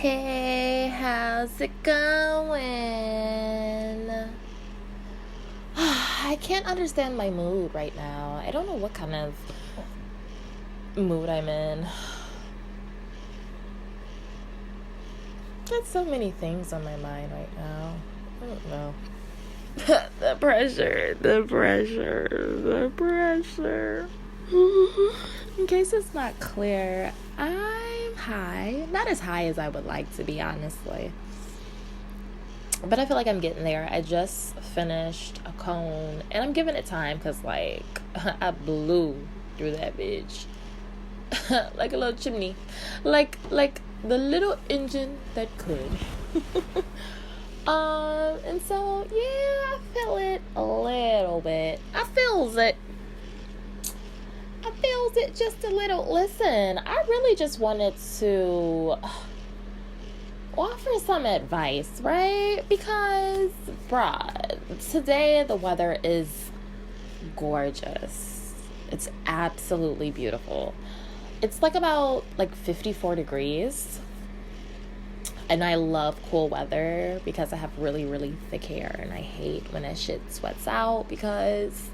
Hey, how's it going? I can't understand my mood right now. I don't know what kind of mood I'm in. Got so many things on my mind right now. I don't know. The pressure. In case it's not clear, I'm high. Not as high as I would like to be, honestly. But I feel like I'm getting there. I just finished a cone, and I'm giving it time because, like, I blew through that bitch. Like a little chimney. Like the little engine that could. And so, yeah, I feel it a little bit. I feels it just a little. Listen, I really just wanted to offer some advice, right? Because, bruh, today the weather is gorgeous. It's absolutely beautiful. It's about 54 degrees. And I love cool weather because I have really, really thick hair. And I hate when that shit sweats out because,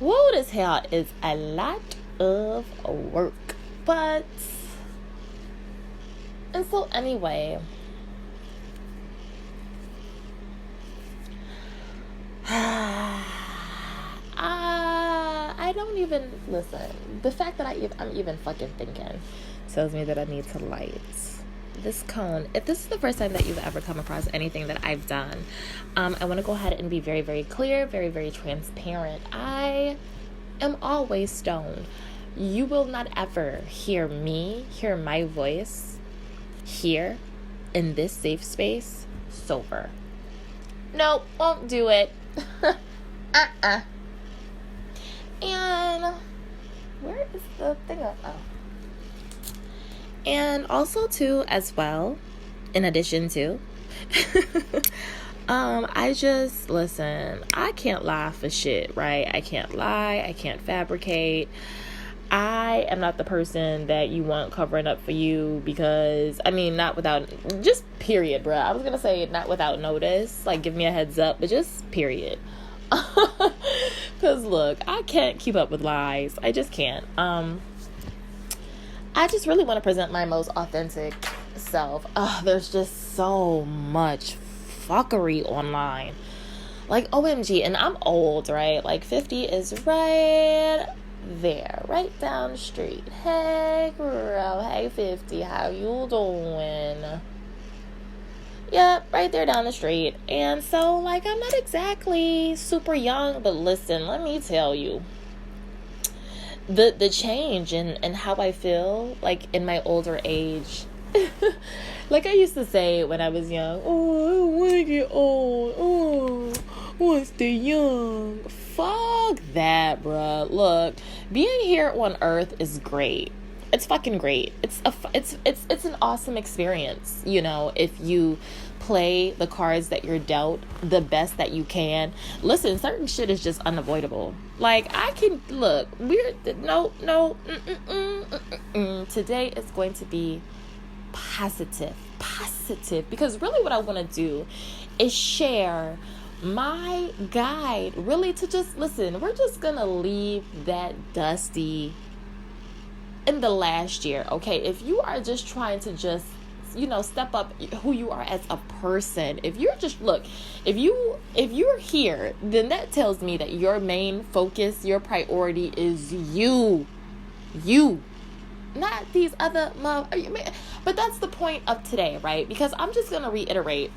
whoa, this hair is a lot of work. But, and so anyway, I don't even, listen, the fact that I'm even fucking thinking tells me that I need to light this cone. If this is the first time that you've ever come across anything that I've done, I want to go ahead and be very, very clear, very, very transparent. I am always stoned. You will not ever hear my voice here in this safe space sober. Nope, won't do it. And where is the thing up? Oh. And also too, as well, in addition to, I just, listen, I can't lie for shit, right? I can't lie. I can't fabricate. I am not the person that you want covering up for you because, not without, just period, bruh. I was going to say not without notice, like give me a heads up, but just period. Because look, I can't keep up with lies. I just can't. I just really want to present my most authentic self. There's just so much fuckery online. Like, OMG. And I'm old, right? 50 is right there. Right down the street. Hey, girl. Hey, 50. How you doing? Yeah, right there down the street. And so, I'm not exactly super young. But listen, let me tell you. The change in how I feel, in my older age. I used to say when I was young, oh, I don't want to get old. Oh, I want to stay young. Fuck that, bruh. Look, being here on Earth is great. It's fucking great. It's an awesome experience, if you play the cards that you're dealt the best that you can. Listen, certain shit is just unavoidable. I can look. Today is going to be positive, because really what I want to do is share my guide, really, to just listen. We're just gonna leave that dusty in the last year, okay? If you are just trying to just step up who you are as a person, if you're here, then that tells me that your main focus, your priority is you, not these other but that's the point of today, right? Because I'm just gonna reiterate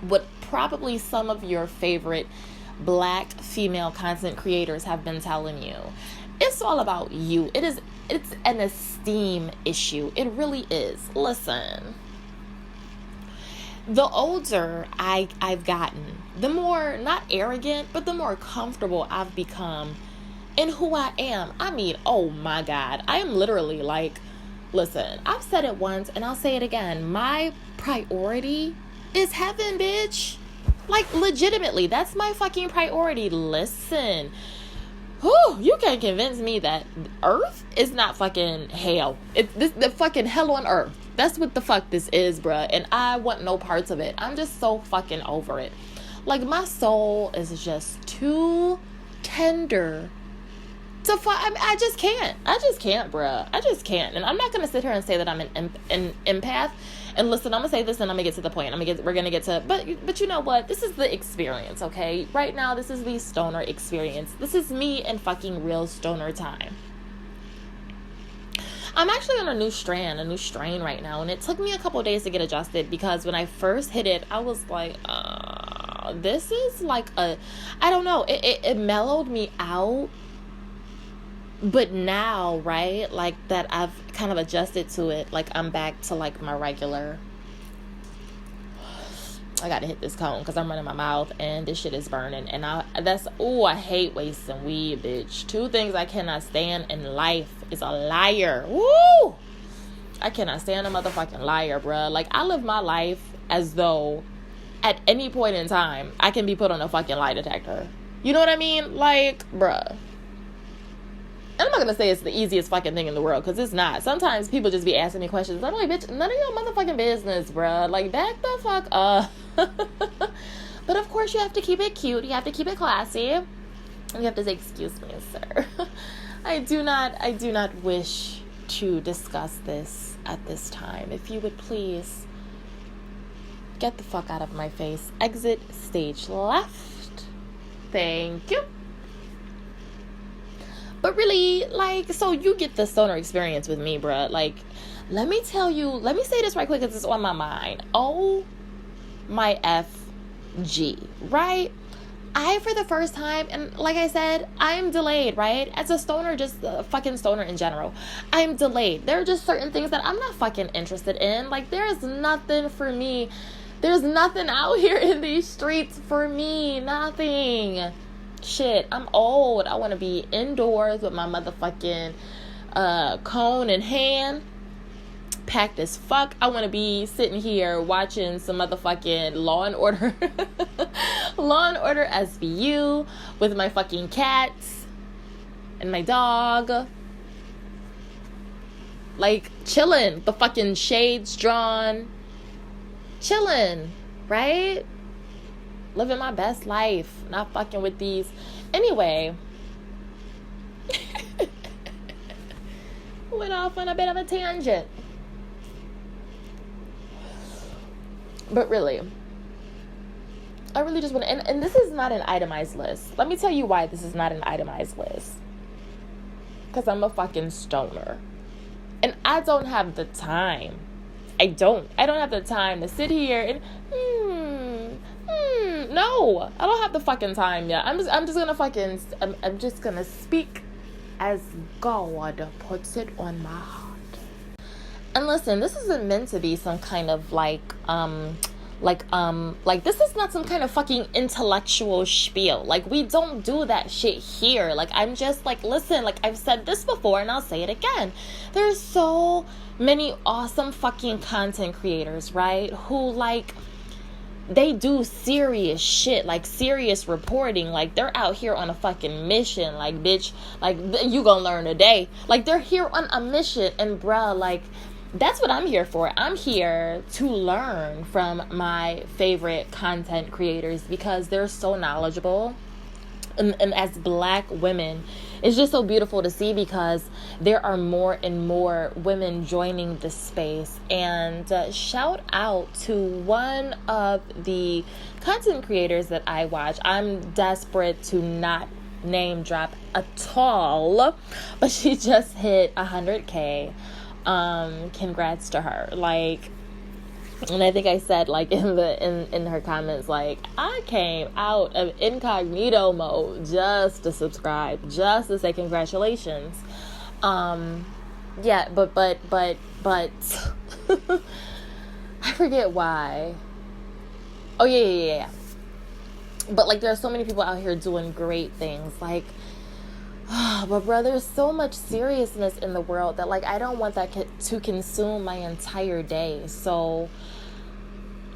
what probably some of your favorite Black female content creators have been telling you. It's all about you. It's an esteem issue. It really is. Listen, the older I've gotten, the more, not arrogant, but the more comfortable I've become in who I am. Oh my God. I am literally listen, I've said it once and I'll say it again. My priority is heaven, bitch. Legitimately, that's my fucking priority. Listen, Whew, you can't convince me that Earth is not fucking hell. The fucking hell on Earth. That's what the fuck this is, bruh. And I want no parts of it. I'm just so fucking over it. Like, my soul is just too tender to fuck. I just can't. I just can't, bruh. I just can't. And I'm not gonna sit here and say that I'm an empath. And listen, I'm gonna say this and I'm gonna get to the point. We're gonna get to, but you know what? This is the experience, okay? Right now, this is the stoner experience. This is me and fucking real stoner time. I'm actually on a new strain right now, and it took me a couple of days to get adjusted, because when I first hit it, I was like, this is like I don't know, it mellowed me out. But now, right, like that I've kind of adjusted to it, like I'm back to like my regular. I gotta hit this cone because I'm running my mouth and this shit is burning. And I hate wasting weed, bitch. 2 things I cannot stand in life is a liar. Woo! I cannot stand a motherfucking liar, bruh. Like, I live my life as though at any point in time I can be put on a fucking lie detector. You know what I mean? Like, bruh. And I'm not gonna say it's the easiest fucking thing in the world, because it's not. Sometimes people just be asking me questions. I'm like, bitch, none of your motherfucking business, bruh. Like, back the fuck up. But of course you have to keep it cute. You have to keep it classy. And you have to say, excuse me, sir. I do not wish to discuss this at this time. If you would please get the fuck out of my face. Exit stage left. Thank you. But really, like, so you get the stoner experience with me, bruh. Like, let me say this right quick because it's on my mind. Oh, my FG, right? I, for the first time, and like I said, I'm delayed, right? As a stoner, just a fucking stoner in general, I'm delayed. There are just certain things that I'm not fucking interested in. Like, there's nothing for me. There's nothing out here in these streets for me. Nothing. Shit, I'm old. I want to be indoors with my motherfucking cone in hand, packed as fuck. I want to be sitting here watching some motherfucking Law and Order SVU with my fucking cats and my dog, like chilling, the fucking shades drawn, chilling, right? Living my best life, not fucking with these. Anyway, went off on a bit of a tangent. But really, I really just want to, and this is not an itemized list. Let me tell you why this is not an itemized list. Because I'm a fucking stoner. And I don't have the time. I don't have the time to sit here and, no, I don't have the fucking time yet. I'm just gonna speak as God puts it on my heart. And listen, this isn't meant to be some kind of like this is not some kind of fucking intellectual spiel. Like, we don't do that shit here. Like, I'm just like, listen, like, I've said this before and I'll say it again. There's so many awesome fucking content creators, right? Who, like, they do serious shit, like serious reporting. Like, they're out here on a fucking mission. Like, bitch, like, you gonna learn today. Like, they're here on a mission. And bruh, like, that's what I'm here for. I'm here to learn from my favorite content creators because they're so knowledgeable. And as Black women, it's just so beautiful to see because there are more and more women joining this space. And shout out to one of the content creators that I watch. I'm desperate to not name drop at all, but she just hit 100K. Congrats to her. Like, and I think I said, like, in her comments, like, I came out of incognito mode just to subscribe, just to say congratulations. Yeah, but I forget why. Oh yeah. But, like, there are so many people out here doing great things, like, but bro, there's so much seriousness in the world that, like, I don't want that to consume my entire day. So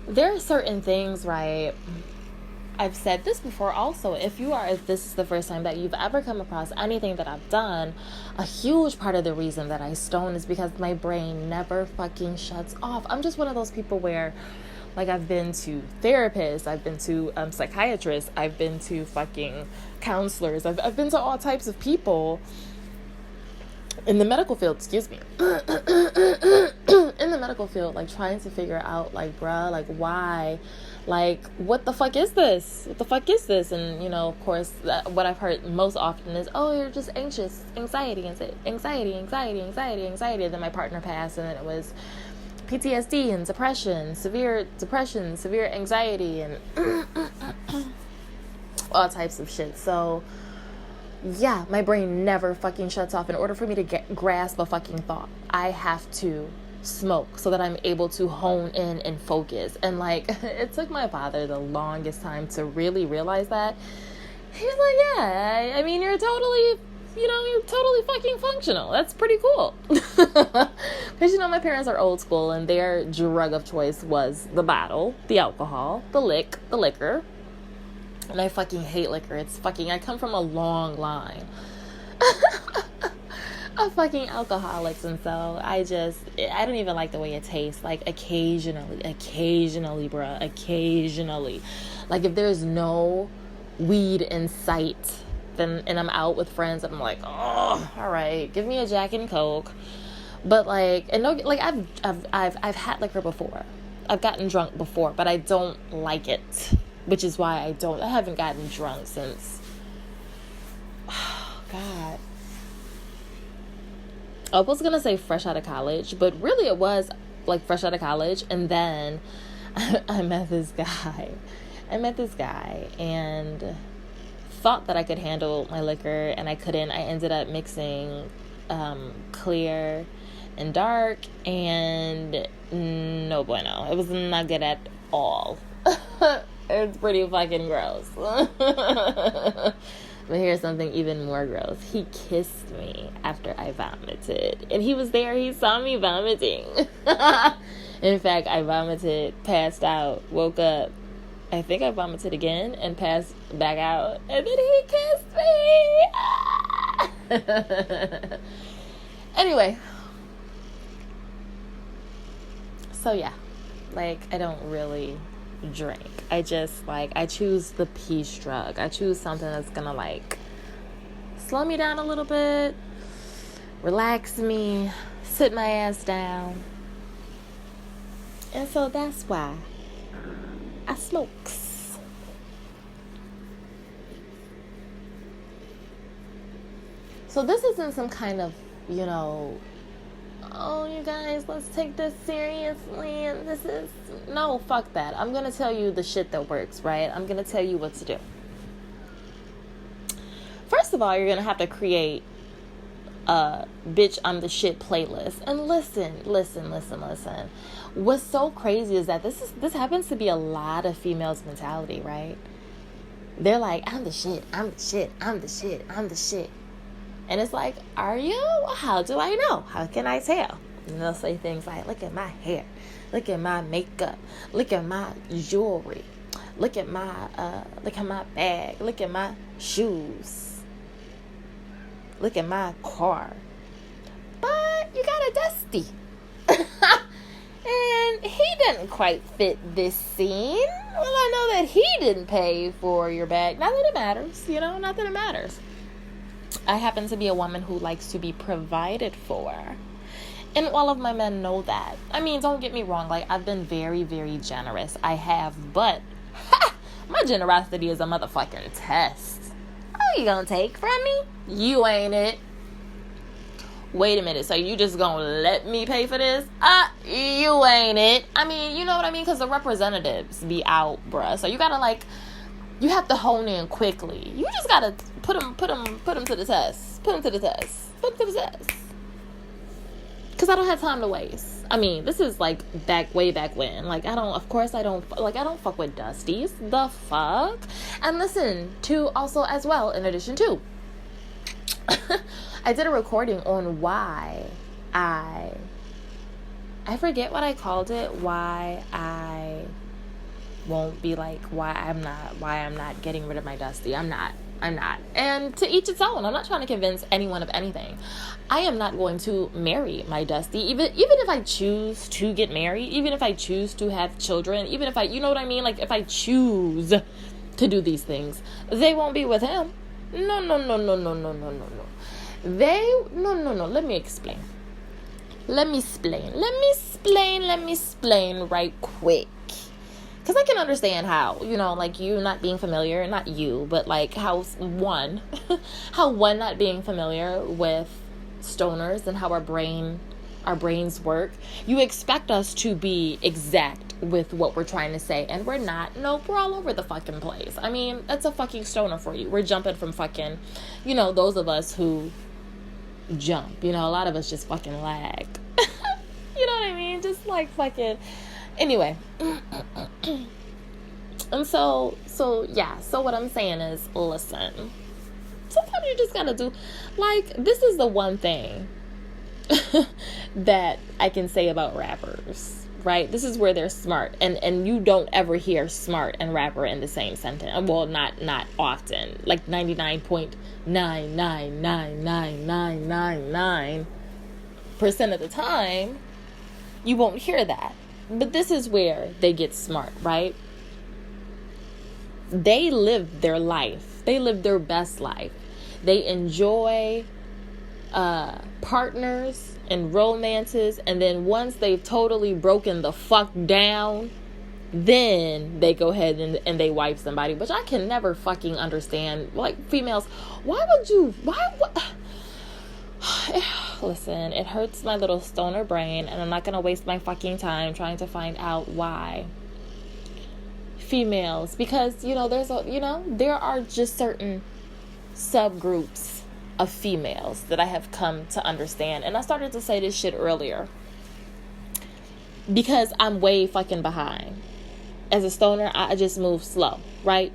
there are certain things, right? I've said this before also, if this is the first time that you've ever come across anything that I've done, a huge part of the reason that I stone is because my brain never fucking shuts off. I'm just one of those people where, like, I've been to therapists, I've been to psychiatrists, I've been to fucking counselors, I've been to all types of people in the medical field, excuse me, in the medical field, like, trying to figure out, like, bruh, like, why, like, what the fuck is this? What the fuck is this? And, you know, of course, what I've heard most often is, oh, you're just anxious, anxiety. And then my partner passed, and then it was PTSD and severe depression, severe anxiety, and all types of shit. So, yeah, my brain never fucking shuts off. In order for me to grasp a fucking thought, I have to smoke so that I'm able to hone in and focus. And, like, it took my father the longest time to really realize that. He was like, yeah, I mean, you're totally fucking functional. That's pretty cool. Because, you know, my parents are old school, and their drug of choice was the bottle, the alcohol, the liquor. And I fucking hate liquor. I come from a long line of fucking alcoholics, and so I don't even like the way it tastes. Like, occasionally, bruh, occasionally. Like, if there's no weed in sight, and I'm out with friends, and I'm like, oh, all right, give me a Jack and Coke. But, like, and no, like, I've had liquor before. I've gotten drunk before, but I don't like it, which is why I haven't gotten drunk since, oh, God. I was gonna say fresh out of college, but really it was, like, fresh out of college, and then I met this guy, and thought that I could handle my liquor, and I couldn't. I ended up mixing clear and dark, and no bueno. It was not good at all. It's pretty fucking gross. But here's something even more gross. He kissed me after I vomited, and he was there. He saw me vomiting. In fact, I vomited, passed out, woke up. I think I vomited again and passed back out, and then he kissed me. Anyway, so yeah, like, I don't really drink. I just, like, I choose the peace drug. I choose something that's gonna, like, slow me down a little bit, relax me, sit my ass down. And so that's why I smokes. So this isn't some kind of, you know, oh, you guys, let's take this seriously, and this is, no, fuck that. I'm gonna tell you the shit that works, right? I'm gonna tell you what to do. First of all, you're gonna have to create a bitch I'm the shit playlist. And listen. What's so crazy is that this happens to be a lot of females' mentality, right? They're like, I'm the shit. And it's like, are you? How do I know? How can I tell? And they'll say things like, look at my hair, look at my makeup, look at my jewelry, look at my bag, look at my shoes, look at my car. But you got a Dusty. And he didn't quite fit this scene. Well, I know that he didn't pay for your bag. Not that it matters, not that it matters. I happen to be a woman who likes to be provided for. And all of my men know that. I mean, don't get me wrong. Like, I've been very, very generous. I have. But my generosity is a motherfucking test. What you gonna take from me? You ain't it. Wait a minute. So you just gonna let me pay for this? You ain't it. I mean, you know what I mean? Because the representatives be out, bruh. So you gotta, you have to hone in quickly. You just gotta put them to the test. Put them to the test. Because I don't have time to waste. I mean, this is way back when. I don't fuck with Dusties. The fuck? And listen to also as well, in addition to, I did a recording on why I forget what I called it, why I won't be like, why I'm not getting rid of my Dusty. I'm not. And to each its own. I'm not trying to convince anyone of anything. I am not going to marry my Dusty, even if I choose to get married, even if I choose to have children, even if I, you know what I mean? Like, if I choose to do these things, they won't be with him. No. Let me explain. Let me explain right quick. Because I can understand how, like, you not being familiar, not you, but like how one not being familiar with stoners and how our brains work. You expect us to be exact with what we're trying to say, and we're not. No, we're all over the fucking place. I mean, that's a fucking stoner for you. We're jumping from fucking, those of us who jump, a lot of us just fucking lag. You know what I mean? Just like fucking, anyway. And so what I'm saying is, listen, sometimes you just gotta do, like, this is the one thing that I can say about rappers, right? This is where they're smart, and you don't ever hear smart and rapper in the same sentence. Well, not often, like 99.9999999% of the time, you won't hear that. But this is where they get smart, right? They live their life. They live their best life. They enjoy partners and romances, and then once they've totally broken the fuck down, then they go ahead and they wife somebody, which I can never fucking understand. Like, females, listen, it hurts my little stoner brain, and I'm not gonna waste my fucking time trying to find out why females, because there are just certain subgroups of females that I have come to understand. And I started to say this shit earlier because I'm way fucking behind. As a stoner, I just move slow, right?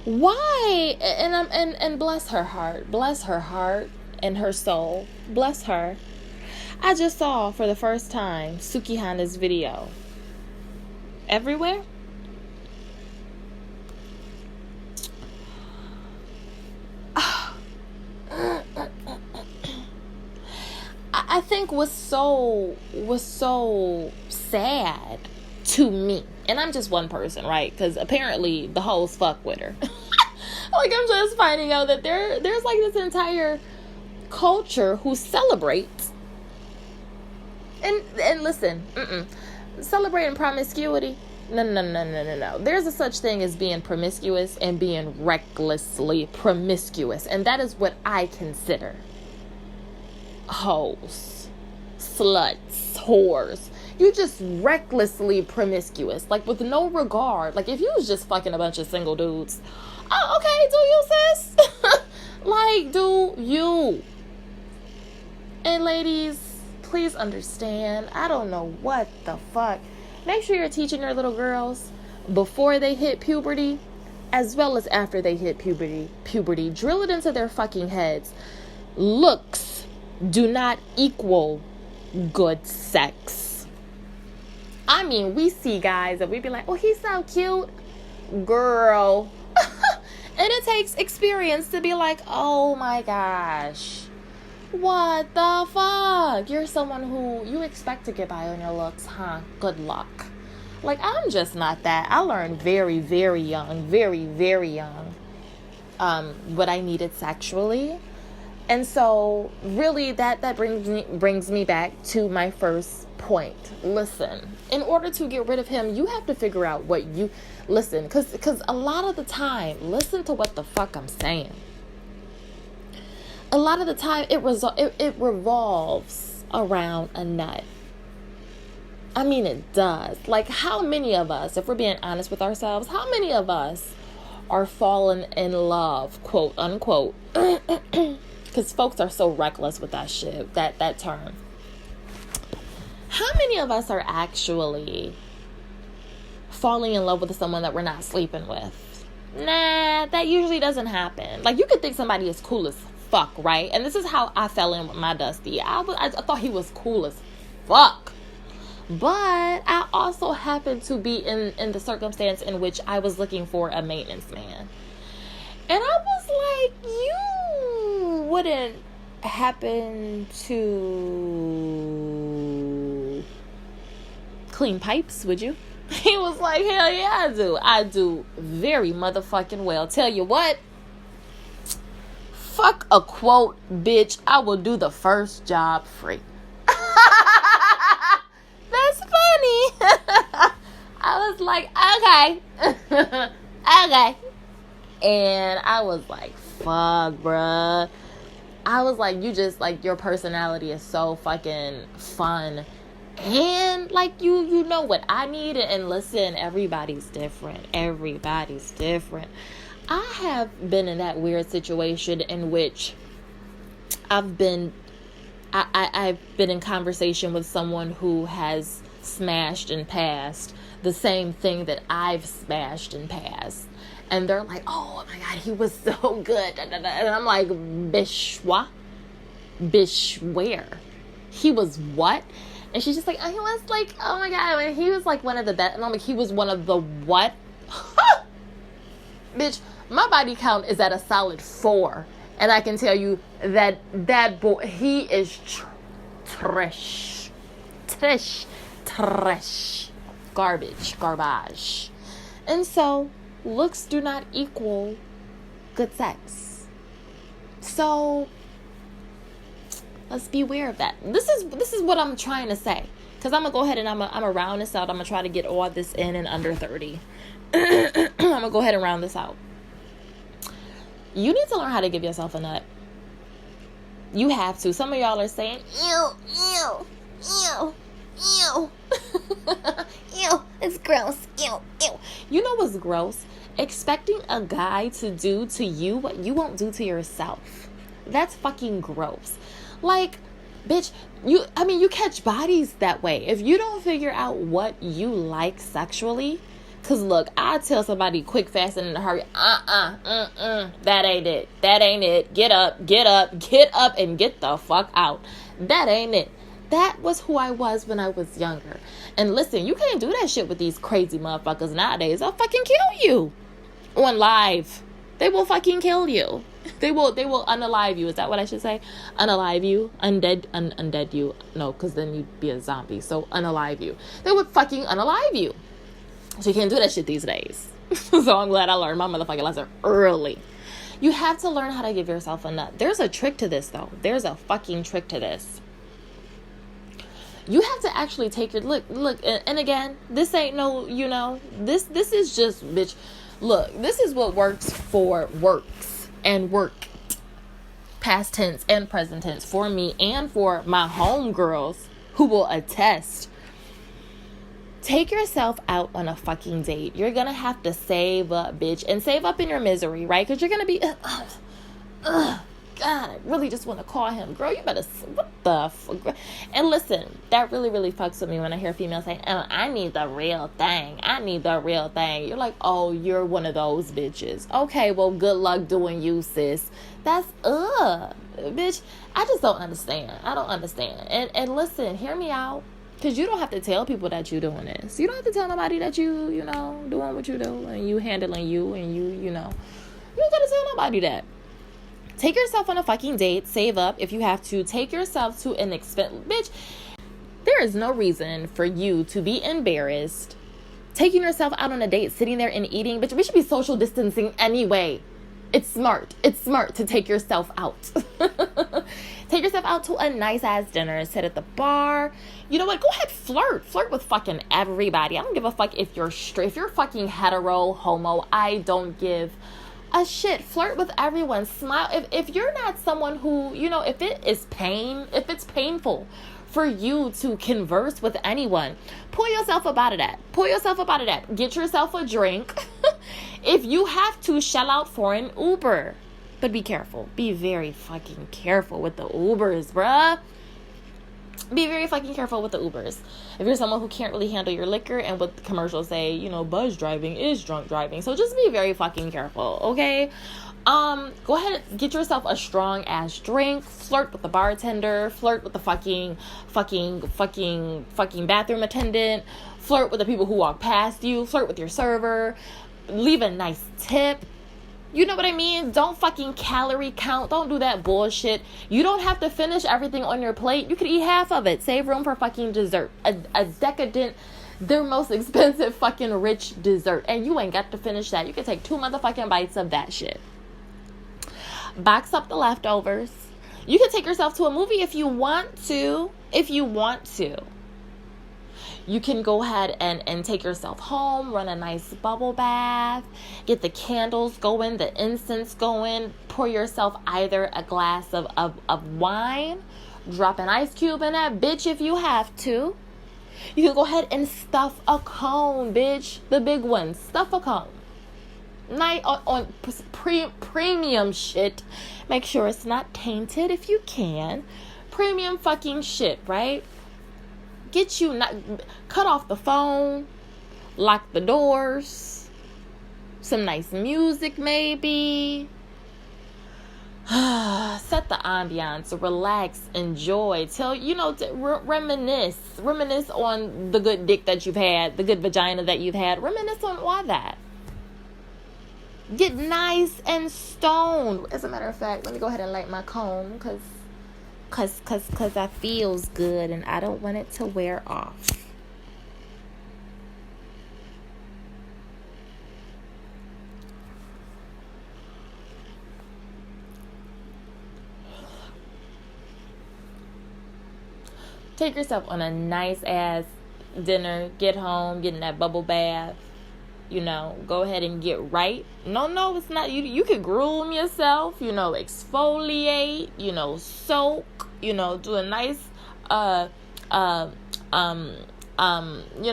Why? And bless her heart and her soul, bless her. I just saw for the first time Sukihana's video everywhere. I think was so sad to me, and I'm just one person, right? Because apparently the hoes fuck with her. Like, I'm just finding out that there's like this entire culture who celebrates and listen, celebrating promiscuity. No. There's a such thing as being promiscuous and being recklessly promiscuous, and that is what I consider hoes, sluts, whores. You just recklessly promiscuous, like with no regard. Like, if you was just fucking a bunch of single dudes, oh, okay, do you, sis? Like, do you? And ladies, please understand, I don't know what the fuck. Make sure you're teaching your little girls before they hit puberty, as well as after they hit puberty. Drill it into their fucking heads. Looks do not equal good sex. I mean, we see guys that we be like, oh, he's so cute. Girl. And it takes experience to be like, oh my gosh, what the fuck? You're someone who you expect to get by on your looks, huh? Good luck. Like, I'm just not that. I learned very, very young, what I needed sexually. And so really that brings me back to my first point. Listen, in order to get rid of him, you have to figure out what you listen, because a lot of the time, listen to what the fuck I'm saying. A lot of the time it revolves around a nut. I mean, it does. Like, how many of us, if we're being honest with ourselves, how many of us are falling in love, quote unquote, because folks are so reckless with that shit, that term. How many of us are actually falling in love with someone that we're not sleeping with? Nah, that usually doesn't happen. Like, you could think somebody is cool as fuck, right? And this is how I fell in with my Dusty. I thought he was cool as fuck. But I also happened to be in the circumstance in which I was looking for a maintenance man. And I was like, you wouldn't happen to clean pipes, would you? He was like, hell yeah, I do. I do very motherfucking well. Tell you what, fuck a quote, bitch. I will do the first job free. That's funny. I was like, okay. Okay. And I was like, fuck, bruh. I was like, you just, like, your personality is so fucking fun. And, like, you know what I need. And listen, everybody's different. Everybody's different. I have been in that weird situation in which I've been in conversation with someone who has smashed and passed the same thing that I've smashed and passed. And they're like, oh my God, he was so good. And I'm like, bish, what? Bish, where? He was what? And she's just like, oh, he was like, oh my God, he was like one of the best. And I'm like, he was one of the what? Bitch, my body count is at a solid 4. And I can tell you that boy, he is trash. Garbage. And so, looks do not equal good sex. So, let's be aware of that. This is what I'm trying to say. Because I'm going to go ahead and I'm going to round this out. I'm going to try to get all this in under 30. I'm going to go ahead and round this out. You need to learn how to give yourself a nut. You have to. Some of y'all are saying, ew, ew, ew, ew. Ew, it's gross. Ew, ew. You know what's gross? Expecting a guy to do to you what you won't do to yourself. That's fucking gross. Like, bitch, you catch bodies that way. If you don't figure out what you like sexually, because look, I tell somebody quick, fast, and in a hurry, that ain't it. That ain't it. Get up, and get the fuck out. That ain't it. That was who I was when I was younger. And listen, you can't do that shit with these crazy motherfuckers nowadays. They'll fucking kill you. On live. They will fucking kill you. They will unalive you. Is that what I should say? Unalive you. Undead you. No, because then you'd be a zombie. So unalive you. They would fucking unalive you. So you can't do that shit these days. So I'm glad I learned my motherfucking lesson early. You have to learn how to give yourself a nut. There's a trick to this, though. There's a fucking trick to this. You have to actually take your look, and again, this ain't no, this is just, bitch. Look, this is what works and work, past tense and present tense, for me and for my homegirls who will attest. Take yourself out on a fucking date. You're gonna have to save up, bitch, and save up in your misery, right? Because you're gonna be, God, I really just want to call him. Girl, you better, what the fuck? And listen, that really, really fucks with me when I hear females say, oh, I need the real thing. You're like, oh, you're one of those bitches. Okay, well, good luck doing you, sis. That's, bitch, I just don't understand. I don't understand. And listen, hear me out. Because you don't have to tell people that you're doing this. You don't have to tell nobody that you doing what you do. And you handling you and you don't got to tell nobody that. Take yourself on a fucking date. Save up if you have to. Take yourself to an expensive... Bitch, there is no reason for you to be embarrassed taking yourself out on a date, sitting there and eating. Bitch, we should be social distancing anyway. It's smart. It's smart to take yourself out. Take yourself out to a nice-ass dinner. Sit at the bar. You know what? Go ahead, flirt. Flirt with fucking everybody. I don't give a fuck if you're straight. If you're fucking hetero, homo, I don't give a shit. Flirt with everyone. Smile. If you're not someone who, if it's painful for you to converse with anyone, pull yourself up out of that. Get yourself a drink. If you have to, shell out for an Uber. But be careful. Be very fucking careful with the Ubers, bruh. Be very fucking careful with the Ubers. If you're someone who can't really handle your liquor, and what the commercials say, buzz driving is drunk driving. So just be very fucking careful, okay? Go ahead and get yourself a strong ass drink. Flirt with the bartender. Flirt with the fucking bathroom attendant. Flirt with the people who walk past you. Flirt with your server. Leave a nice tip. You know what I mean? Don't fucking calorie count. Don't do that bullshit. You don't have to finish everything on your plate. You could eat half of it. Save room for fucking dessert. A decadent, their most expensive fucking rich dessert. And you ain't got to finish that. You can take 2 motherfucking bites of that shit. Box up the leftovers. You can take yourself to a movie if you want to. You can go ahead and take yourself home, run a nice bubble bath, get the candles going, the incense going, pour yourself either a glass of wine, drop an ice cube in that bitch if you have to. You can go ahead and stuff a cone, bitch. The big one. Stuff a cone. Night on premium shit. Make sure it's not tainted if you can. Premium fucking shit, right? Get you cut off the phone, lock the doors, some nice music maybe. Set the ambiance, relax, enjoy. Reminisce on the good dick that you've had, the good vagina that you've had. Reminisce on all that. Get nice and stoned. As a matter of fact, let me go ahead and light my cone because that feels good and I don't want it to wear off. Take yourself on a nice ass dinner. Get home, get in that bubble bath. Go ahead and get right. No, it's not. You can groom yourself, exfoliate, soak, do a nice,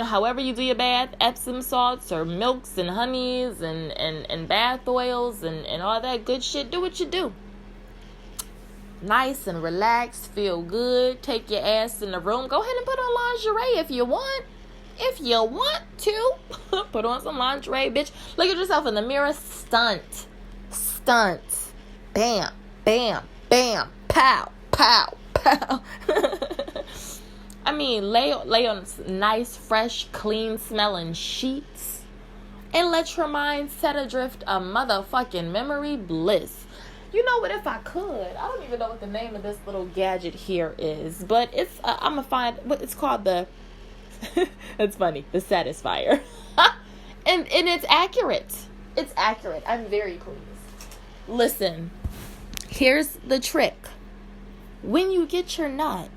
however you do your bath, Epsom salts or milks and honeys and bath oils and all that good shit. Do what you do. Nice and relaxed, feel good. Take your ass in the room. Go ahead and put on lingerie if you want. If you want to, put on some lingerie, bitch. Look at yourself in the mirror. Stunt. Bam, bam, bam. Pow, pow, pow. I mean, lay on nice, fresh, clean smelling sheets. And let your mind set adrift a motherfucking memory bliss. You know what, if I could, I don't even know what the name of this little gadget here is. But it's, I'm going to find, what it's called, it's funny, the Satisfier. and it's accurate. I'm very pleased. Listen, here's the trick. When you get your nut,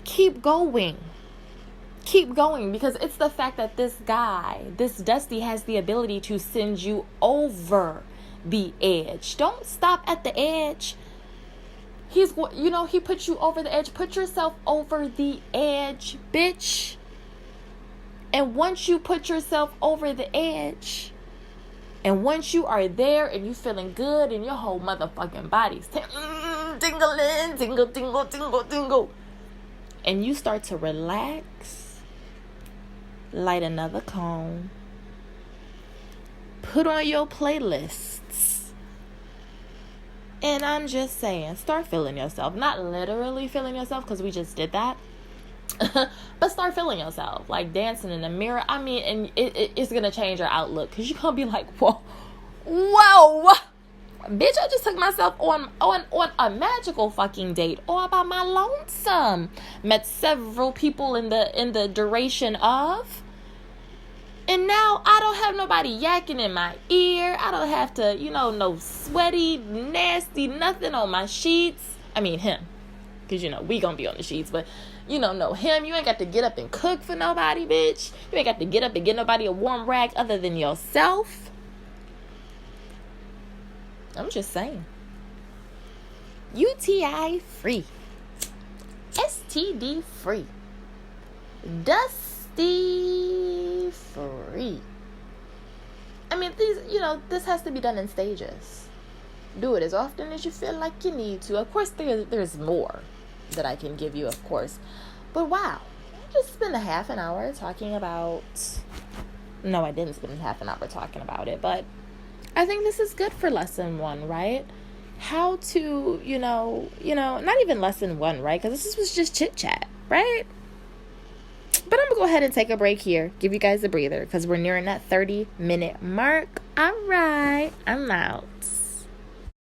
keep going, because it's the fact that this Dusty has the ability to send you over the edge. Don't stop at the edge. He put you over the edge. Put yourself over the edge, bitch. And once you put yourself over the edge, and once you are there and you feeling good and your whole motherfucking body's tingling, tingle, and you start to relax, light another cone, put on your playlists. And I'm just saying, start feeling yourself. Not literally feeling yourself, because we just did that. But start feeling yourself. Like dancing in the mirror. I mean, and it's going to change your outlook. Because you're going to be like, whoa. Bitch, I just took myself on a magical fucking date. All by my lonesome. Met several people in the duration of. And now I don't have nobody yakking in my ear. I don't have to, no sweaty, nasty, nothing on my sheets. I mean, him. Because, we gonna be on the sheets. But, no, him. You ain't got to get up and cook for nobody, bitch. You ain't got to get up and get nobody a warm rag other than yourself. I'm just saying. UTI free. STD free. Dusty free. I mean, this has to be done in stages. Do it as often as you feel like you need to. Of course, there's more that I can give you, of course. But wow, I just spent a half an hour talking about... No, I didn't spend half an hour talking about it, but I think this is good for lesson 1, right? How to, not even lesson 1, right? Because this was just chit chat, right? But I'm going to go ahead and take a break here. Give you guys a breather because we're nearing that 30-minute mark. All right. I'm out.